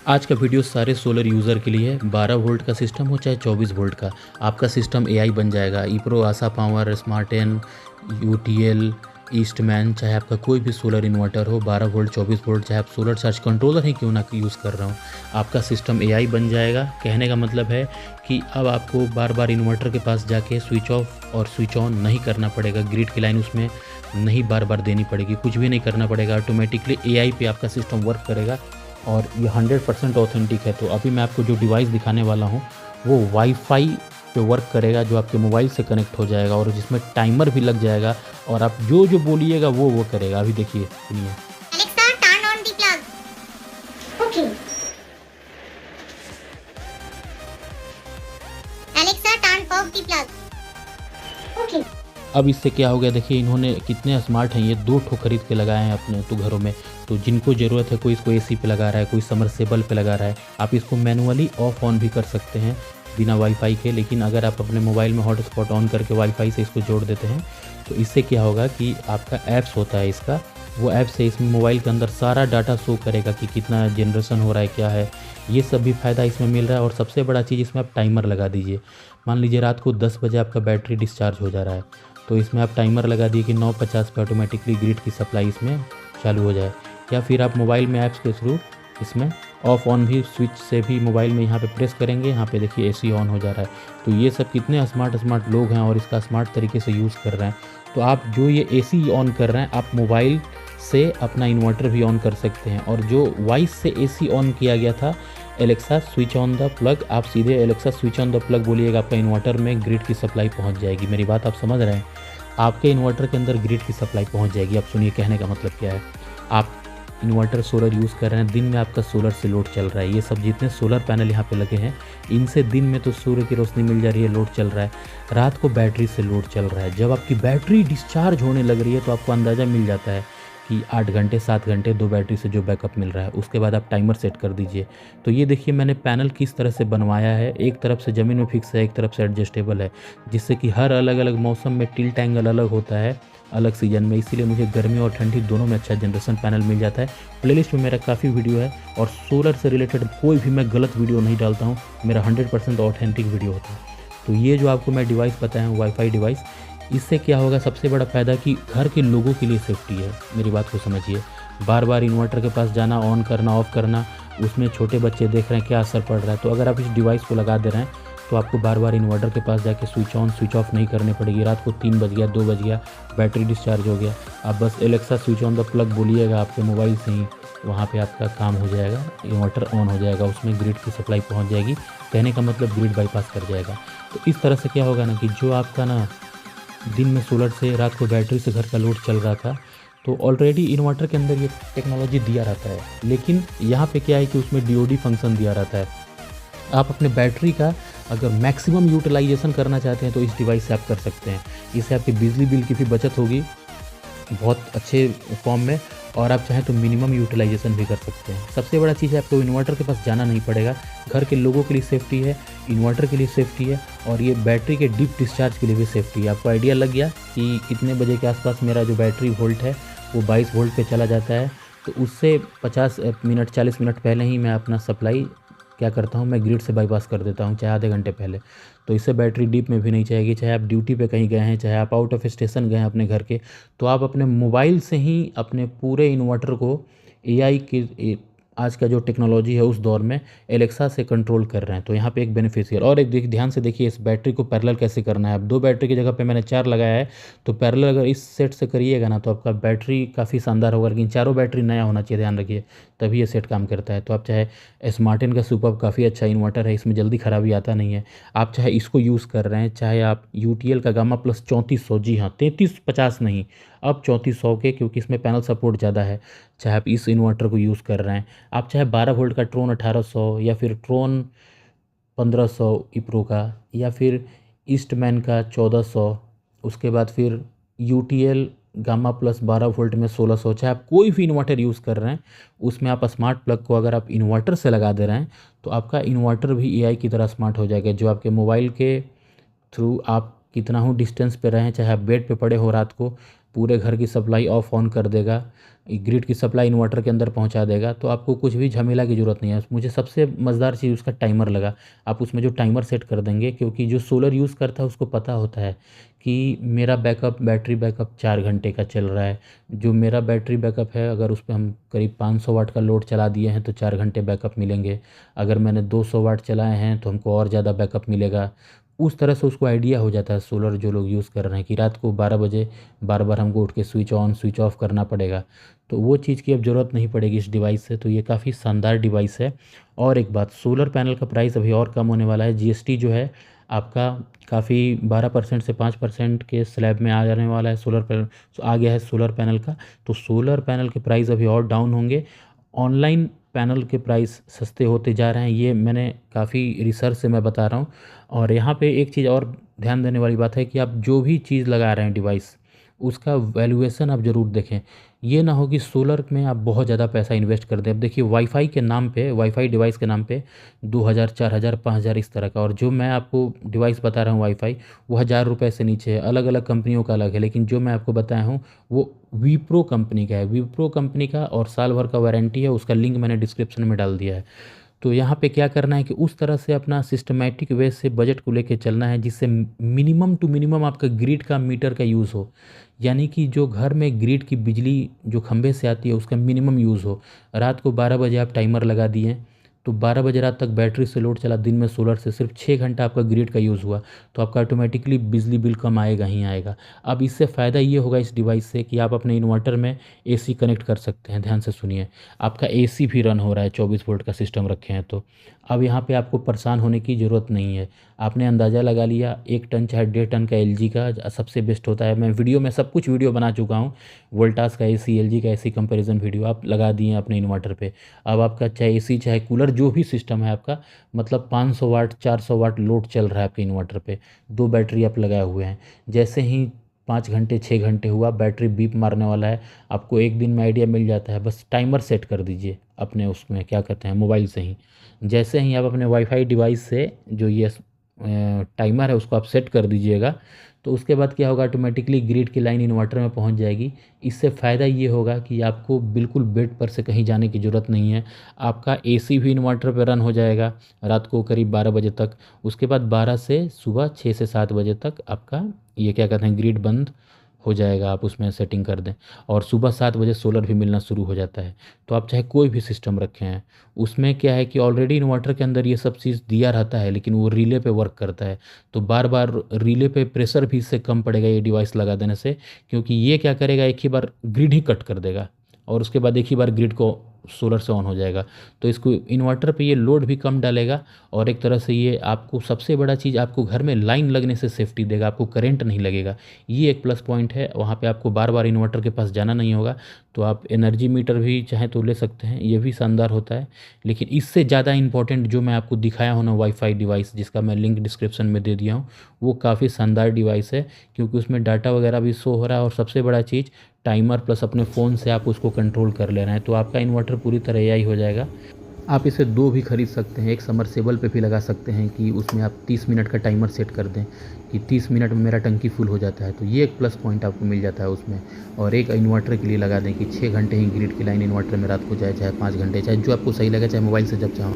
आज का वीडियो सारे सोलर यूज़र के लिए है। 12 वोल्ट का सिस्टम हो चाहे 24 वोल्ट का, आपका सिस्टम एआई बन जाएगा। ईप्रो, आशा पावर, स्मार्टेन, यूटीएल, ईस्टमैन, चाहे आपका कोई भी सोलर इन्वर्टर हो, 12 वोल्ट 24 वोल्ट, चाहे आप सोलर चार्ज कंट्रोलर ही क्यों ना यूज़ कर रहा हूँ, आपका सिस्टम एआई बन जाएगा। कहने का मतलब है कि अब आपको बार बार इन्वर्टर के पास जाके स्विच ऑफ और स्विच ऑन नहीं करना पड़ेगा। ग्रिड की लाइन उसमें नहीं बार बार देनी पड़ेगी, कुछ भी नहीं करना पड़ेगा। ऑटोमेटिकली एआई पे आपका सिस्टम वर्क करेगा और ये 100% ऑथेंटिक है। तो अभी मैं आपको जो डिवाइस दिखाने वाला हूँ वो वाईफाई पे वर्क करेगा, जो आपके मोबाइल से कनेक्ट हो जाएगा और जिसमें टाइमर भी लग जाएगा और आप जो जो बोलिएगा वो करेगा। अभी देखिए, सुनिए। Alexa, turn on the plug. Okay. Alexa, turn off the plug. Okay. अब इससे क्या हो गया, देखिए इन्होंने कितने स्मार्ट हैं। ये 2 ठो खरीद के लगाए हैं अपने तो घरों में। तो जिनको ज़रूरत है, कोई इसको एसी पे लगा रहा है, कोई समरसेबल पे लगा रहा है, आप इसको मैनुअली ऑफ ऑन भी कर सकते हैं बिना वाईफाई के। लेकिन अगर आप अपने मोबाइल में हॉटस्पॉट ऑन करके वाईफाई से इसको जोड़ देते हैं तो इससे क्या होगा कि आपका ऐप्स होता है इसका, वो ऐप से इसमें मोबाइल के अंदर सारा डाटा शो करेगा कि कितना जनरेशन हो रहा है, क्या है। ये सब भी फ़ायदा इसमें मिल रहा है। और सबसे बड़ा चीज़, इसमें आप टाइमर लगा दीजिए। मान लीजिए रात को 10 बजे आपका बैटरी डिस्चार्ज हो जा रहा है, तो इसमें आप टाइमर लगा दिए कि 9:50 पे ऑटोमेटिकली ग्रिड की सप्लाई इसमें चालू हो जाए। या फिर आप मोबाइल में ऐप्स के थ्रू इसमें ऑफ ऑन भी स्विच से भी मोबाइल में यहाँ पे प्रेस करेंगे, यहाँ पे देखिए एसी ऑन हो जा रहा है। तो ये सब कितने स्मार्ट लोग हैं और इसका स्मार्ट तरीके से यूज़ कर रहे हैं। तो आप जो ये एसी ऑन कर रहे हैं, आप मोबाइल से अपना इन्वर्टर भी ऑन कर सकते हैं। और जो वॉइस से एसी ऑन किया गया था, Alexa switch on the plug, आप सीधे Alexa switch on the plug बोलिएगा, आपका इन्वर्टर में ग्रिड की सप्लाई पहुंच जाएगी। मेरी बात आप समझ रहे हैं? आपके इन्वर्टर के अंदर ग्रिड की सप्लाई पहुंच जाएगी। अब सुनिए कहने का मतलब क्या है। आप इन्वर्टर सोलर यूज़ कर रहे हैं, दिन में आपका सोलर से लोड चल रहा है। ये सब जितने सोलर पैनल यहाँ पे लगे हैं, इनसे दिन में तो सूर्य की रोशनी मिल जा रही है, लोड चल रहा है। रात को बैटरी से लोड चल रहा है। जब आपकी बैटरी डिस्चार्ज होने लग रही है तो आपको अंदाज़ा मिल जाता है कि 8 घंटे 7 घंटे 2 बैटरी से जो बैकअप मिल रहा है। उसके बाद आप टाइमर सेट कर दीजिए। तो ये देखिए मैंने पैनल किस तरह से बनवाया है। एक तरफ से ज़मीन में फिक्स है, एक तरफ से एडजस्टेबल है, जिससे कि हर अलग अलग मौसम में टिल्ट एंगल अलग होता है, अलग सीजन में। इसीलिए मुझे गर्मी और ठंडी दोनों में अच्छा जनरेशन पैनल मिल जाता है। प्लेलिस्ट में मेरा काफ़ी वीडियो है और सोलर से रिलेटेड कोई भी मैं गलत वीडियो नहीं डालता हूँ। मेरा 100% ऑथेंटिक वीडियो होता है। तो ये जो आपको मैं डिवाइस बताया हूँ, वाईफाई डिवाइस, इससे क्या होगा, सबसे बड़ा फ़ायदा कि घर के लोगों के लिए सेफ्टी है। मेरी बात को समझिए। बार बार इन्वर्टर के पास जाना, ऑन करना, ऑफ़ करना, उसमें छोटे बच्चे देख रहे हैं क्या असर पड़ रहा है। तो अगर आप इस डिवाइस को लगा दे रहे हैं तो आपको बार बार इन्वर्टर के पास जाके स्विच ऑन स्विच ऑफ नहीं करने पड़ेगी। रात को 3 बज गया, 2 बज गया, बैटरी डिस्चार्ज हो गया, आप बस Alexa switch on the plug बोलिएगा, आपके मोबाइल से ही वहाँ पे आपका काम हो जाएगा, इन्वर्टर ऑन हो जाएगा, उसमें ग्रिड की सप्लाई पहुँच जाएगी। कहने का मतलब ग्रिड बाईपास कर जाएगा। तो इस तरह से क्या होगा ना कि जो आपका ना दिन में सोलर से, रात को बैटरी से घर का लोड चल रहा था, तो ऑलरेडी इन्वर्टर के अंदर ये टेक्नोलॉजी दिया रहता है। लेकिन यहाँ पे क्या है कि उसमें डीओडी फंक्शन दिया रहता है। आप अपने बैटरी का अगर मैक्सिमम यूटिलाइजेशन करना चाहते हैं तो इस डिवाइस से आप कर सकते हैं। इससे आपकी बिजली बिल की भी बचत होगी बहुत अच्छे फॉर्म में, और आप चाहें तो मिनिमम यूटिलाइजेशन भी कर सकते हैं। सबसे बड़ा चीज़ है, आपको इन्वर्टर के पास जाना नहीं पड़ेगा। घर के लोगों के लिए सेफ्टी है, इन्वर्टर के लिए सेफ्टी है, और ये बैटरी के डीप डिस्चार्ज के लिए भी सेफ्टी है। आपको आइडिया लग गया कि कितने बजे के आसपास मेरा जो बैटरी वोल्ट है वो 22 वोल्ट पे चला जाता है। तो उससे 50 मिनट 40 मिनट पहले ही मैं अपना सप्लाई क्या करता हूँ, मैं ग्रिड से बाईपास कर देता हूँ, चाहे आधे घंटे पहले। तो इससे बैटरी डीप में भी नहीं जाएगी। चाहे आप ड्यूटी पे कहीं गए हैं, चाहे आप आउट ऑफ स्टेशन गए हैं अपने घर के, तो आप अपने मोबाइल से ही अपने पूरे इन्वर्टर को एआई की आज का जो टेक्नोलॉजी है उस दौर में एलेक्सा से कंट्रोल कर रहे हैं। तो यहाँ पे एक बेनिफिशियल। और एक ध्यान से देखिए, इस बैटरी को पैरेलल कैसे करना है। अब 2 बैटरी की जगह पे मैंने 4 लगाया है, तो पैरेलल अगर इस सेट से करिएगा ना तो आपका बैटरी काफ़ी शानदार होगा। लेकिन चारों बैटरी नया होना चाहिए, ध्यान रखिए, तभी ये सेट काम करता है। तो आप चाहे स्मार्टेन का सुपर काफ़ी अच्छा इन्वर्टर है, इसमें जल्दी ख़राबी आता नहीं है। आप चाहे इसको यूज़ कर रहे हैं, चाहे आप यूटीएल का गामा प्लस 3400, जी हाँ 3350 नहीं, अब 3400 के, क्योंकि इसमें पैनल सपोर्ट ज़्यादा है, चाहे आप इस इन्वर्टर को यूज़ कर रहे हैं। आप चाहे 12 वोल्ट का ट्रोन 1800 या फिर ट्रोन 1500 इप्रो का, या फिर ईस्टमैन का 1400, उसके बाद फिर यूटीएल गामा प्लस 12 वोल्ट में 1600, चाहे आप कोई भी इन्वर्टर यूज़ कर रहे हैं, उसमें आप स्मार्ट प्लग को अगर आप इन्वर्टर से लगा दे रहे हैं तो आपका इन्वर्टर भी एआई की तरह स्मार्ट हो जाएगा। जो आपके मोबाइल के थ्रू आप कितना हो डिस्टेंस पे रहें, चाहे आप बेड पे पड़े हो रात को, पूरे घर की सप्लाई ऑफ ऑन कर देगा, ग्रिड की सप्लाई इन्वर्टर के अंदर पहुंचा देगा। तो आपको कुछ भी झमेला की ज़रूरत नहीं है। मुझे सबसे मज़ेदार चीज़ उसका टाइमर लगा। आप उसमें जो टाइमर सेट कर देंगे, क्योंकि जो सोलर यूज़ करता है उसको पता होता है कि मेरा बैटरी बैकअप 4 घंटे का चल रहा है। जो मेरा बैटरी बैकअप है, अगर उस पे हम करीब 500 वाट का लोड चला दिए हैं तो 4 घंटे बैकअप मिलेंगे। अगर मैंने 200 वाट चलाए हैं तो हमको और ज़्यादा बैकअप मिलेगा। उस तरह से उसको आइडिया हो जाता है सोलर जो लोग यूज़ कर रहे हैं कि रात को 12 बजे बार-बार हमको उठ के स्विच ऑन स्विच ऑफ करना पड़ेगा। तो वो चीज़ की अब ज़रूरत नहीं पड़ेगी इस डिवाइस से। तो ये काफ़ी शानदार डिवाइस है। और एक बात, सोलर पैनल का प्राइस अभी और कम होने वाला है। जीएसटी जो है आपका काफ़ी 12% से 5% के स्लैब में आ जाने वाला है। सोलर पैनल आ गया है सोलर पैनल का। तो सोलर पैनल के प्राइस अभी और डाउन होंगे। ऑनलाइन पैनल के प्राइस सस्ते होते जा रहे हैं, ये मैंने काफ़ी रिसर्च से मैं बता रहा हूँ। और यहाँ पे एक चीज़ और ध्यान देने वाली बात है कि आप जो भी चीज़ लगा रहे हैं डिवाइस, उसका वैल्यूएशन आप ज़रूर देखें। ये ना हो कि सोलर में आप बहुत ज़्यादा पैसा इन्वेस्ट कर दें। अब देखिए वाईफ़ाई के नाम पे, वाईफ़ाई डिवाइस के नाम पे 2000, 4000, 5000 इस तरह का, और जो मैं आपको डिवाइस बता रहा हूँ वाईफ़ाई, वो 1000 रुपये से नीचे है। अलग अलग कंपनियों का अलग है, लेकिन जो मैं आपको बताया हूँ वो विप्रो कंपनी का है। विप्रो कंपनी का, और साल भर का वारंटी है। उसका लिंक मैंने डिस्क्रिप्शन में डाल दिया है। तो यहाँ पे क्या करना है कि उस तरह से अपना सिस्टमैटिक वे से बजट को लेके चलना है जिससे मिनिमम टू मिनिमम आपका ग्रिड का मीटर का यूज़ हो। यानी कि जो घर में ग्रिड की बिजली जो खंभे से आती है उसका मिनिमम यूज़ हो। रात को 12 बजे आप टाइमर लगा दिए तो 12 बजे रात तक बैटरी से लोड चला, दिन में सोलर से सिर्फ 6 घंटा आपका ग्रिड का यूज़ हुआ, तो आपका ऑटोमेटिकली बिजली बिल कम आएगा ही आएगा। अब इससे फ़ायदा ये होगा इस डिवाइस से कि आप अपने इन्वर्टर में एसी कनेक्ट कर सकते हैं। ध्यान से सुनिए, आपका एसी भी रन हो रहा है, 24 वोल्ट का सिस्टम रखे हैं। तो अब यहाँ पे आपको परेशान होने की ज़रूरत नहीं है। आपने अंदाज़ा लगा लिया 1 टन चाहे 1.5 टन का एलजी का सबसे बेस्ट होता है। मैं वीडियो में सब कुछ वीडियो बना चुका हूँ, वोल्टास का एसी, एलजी का एसी कंपैरिजन वीडियो आप लगा दिए अपने इन्वर्टर पे। अब आपका चाहे एसी चाहे कूलर जो भी सिस्टम है आपका, मतलब 500 वाट 400 वाट लोड चल रहा है आपके इन्वर्टर पे, 2 बैटरी आप लगाए हुए हैं। जैसे ही 5 घंटे 6 घंटे हुआ, बैटरी बीप मारने वाला है। आपको एक दिन में आइडिया मिल जाता है। बस टाइमर सेट कर दीजिए अपने उसमें, क्या कहते हैं, मोबाइल से ही। जैसे ही आप अपने वाईफाई डिवाइस से जो ये टाइमर है उसको आप सेट कर दीजिएगा, तो उसके बाद क्या होगा, ऑटोमेटिकली ग्रिड की लाइन इन्वर्टर में पहुंच जाएगी। इससे फ़ायदा ये होगा कि आपको बिल्कुल बेड पर से कहीं जाने की ज़रूरत नहीं है। आपका एसी भी इन्वर्टर पर रन हो जाएगा रात को करीब 12 बजे तक। उसके बाद 12 से सुबह 6 से 7 बजे तक आपका ये क्या कहते हैं ग्रिड बंद हो जाएगा। आप उसमें सेटिंग कर दें और सुबह 7 बजे सोलर भी मिलना शुरू हो जाता है। तो आप चाहे कोई भी सिस्टम रखे हैं, उसमें क्या है कि ऑलरेडी इन्वर्टर के अंदर ये सब चीज़ दिया रहता है, लेकिन वो रिले पे वर्क करता है। तो बार बार रिले पे प्रेशर भी इससे कम पड़ेगा ये डिवाइस लगा देने से, क्योंकि ये क्या करेगा, एक ही बार ग्रिड ही कट कर देगा और उसके बाद एक ही बार ग्रिड को सोलर से ऑन हो जाएगा। तो इसको इन्वर्टर पे ये लोड भी कम डालेगा और एक तरह से ये आपको सबसे बड़ा चीज़, आपको घर में लाइन लगने से सेफ्टी देगा, आपको करंट नहीं लगेगा। ये एक प्लस पॉइंट है। वहाँ पे आपको बार बार इन्वर्टर के पास जाना नहीं होगा। तो आप एनर्जी मीटर भी चाहें तो ले सकते हैं, ये भी शानदार होता है। लेकिन इससे ज़्यादा इंपॉर्टेंट जो मैं आपको दिखाया हूँ ना, वाईफाई डिवाइस, जिसका मैं लिंक डिस्क्रिप्शन में दे दिया हूँ, वो काफ़ी शानदार डिवाइस है, क्योंकि उसमें डाटा वगैरह भी शो हो रहा है और सबसे बड़ा चीज़ टाइमर प्लस अपने फ़ोन से आप उसको कंट्रोल कर ले रहे हैं। तो आपका इन्वर्टर पूरी तरह एआई हो जाएगा। आप इसे 2 भी खरीद सकते हैं, एक समरसेबल पे भी लगा सकते हैं कि उसमें आप 30 मिनट का टाइमर सेट कर दें कि 30 मिनट में मेरा टंकी फुल हो जाता है। तो ये एक प्लस पॉइंट आपको मिल जाता है उसमें। और एक इन्वर्टर के लिए लगा दें कि 6 घंटे ही ग्रिड की लाइन इन्वर्टर में रात को जाए, चाहे 5 घंटे, चाहे जो आपको सही लगे, चाहे मोबाइल से जब चाहो।